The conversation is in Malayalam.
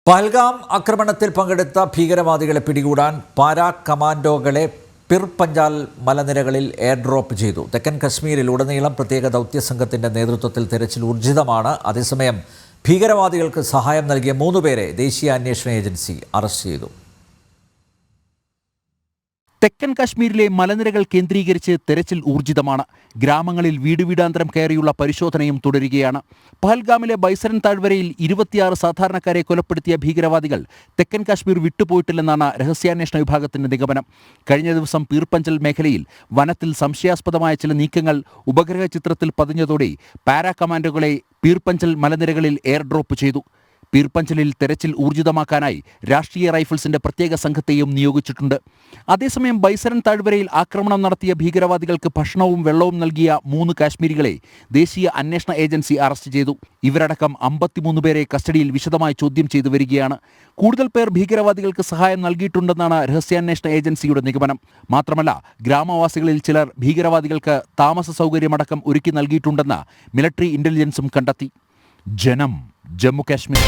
പഹൽഗാം ആക്രമണത്തിൽ പങ്കെടുത്ത ഭീകരവാദികളെ പിടികൂടാൻ പാരാ കമാൻഡോകളെ പിർ പഞ്ചാൽ മലനിരകളിൽ എയർ ഡ്രോപ്പ് ചെയ്തു. തെക്കൻ കശ്മീരിൽ ഉടനീളം പ്രത്യേക ദൗത്യസംഘത്തിന്റെ നേതൃത്വത്തിൽ തെരച്ചിൽ ഊർജിതമാണ്. അതേസമയം ഭീകരവാദികൾക്ക് സഹായം നൽകിയ 3 പേരെ ദേശീയ അന്വേഷണ ഏജൻസി അറസ്റ്റ് ചെയ്തു. തെക്കൻ കാശ്മീരിലെ മലനിരകൾ കേന്ദ്രീകരിച്ച് തെരച്ചിൽ ഊർജിതമാണ്. ഗ്രാമങ്ങളിൽ വീടുവീടാന്തരം കയറിയുള്ള പരിശോധനയും തുടരുകയാണ്. പഹൽഗാമിലെ ബൈസരൻ താഴ്വരയിൽ 26 സാധാരണക്കാരെ കൊലപ്പെടുത്തിയ ഭീകരവാദികൾ തെക്കൻ കാശ്മീർ വിട്ടുപോയിട്ടില്ലെന്നാണ് രഹസ്യാന്വേഷണ വിഭാഗത്തിന്റെ നിഗമനം. കഴിഞ്ഞ ദിവസം പീർപഞ്ചൽ മേഖലയിൽ വനത്തിൽ സംശയാസ്പദമായ ചില നീക്കങ്ങൾ ഉപഗ്രഹ ചിത്രത്തിൽ പതിഞ്ഞതോടെ പാരാ കമാൻഡോകളെ പീർപഞ്ചൽ മലനിരകളിൽ എയർ ഡ്രോപ്പ് ചെയ്തു. പീർപഞ്ചലിൽ തെരച്ചിൽ ഊർജിതമാക്കാനായി രാഷ്ട്രീയ റൈഫിൾസിന്റെ പ്രത്യേക സംഘത്തെയും നിയോഗിച്ചിട്ടുണ്ട്. അതേസമയം ബൈസരൻ താഴ്വരയിൽ ആക്രമണം നടത്തിയ ഭീകരവാദികൾക്ക് ഭക്ഷണവും വെള്ളവും നൽകിയ 3 കാശ്മീരികളെ ദേശീയ അന്വേഷണ ഏജൻസി അറസ്റ്റ് ചെയ്തു. ഇവരടക്കം 53 പേരെ കസ്റ്റഡിയിൽ വിശദമായി ചോദ്യം ചെയ്തു വരികയാണ്. കൂടുതൽ പേർ ഭീകരവാദികൾക്ക് സഹായം നൽകിയിട്ടുണ്ടെന്നാണ് രഹസ്യാന്വേഷണ ഏജൻസിയുടെ നിഗമനം. മാത്രമല്ല, ഗ്രാമവാസികളിൽ ചിലർ ഭീകരവാദികൾക്ക് താമസ സൗകര്യമടക്കം ഒരുക്കി നൽകിയിട്ടുണ്ടെന്ന് മിലിറ്ററി ഇന്റലിജൻസും കണ്ടെത്തി. ജനം, ജമ്മു കാശ്മീർ.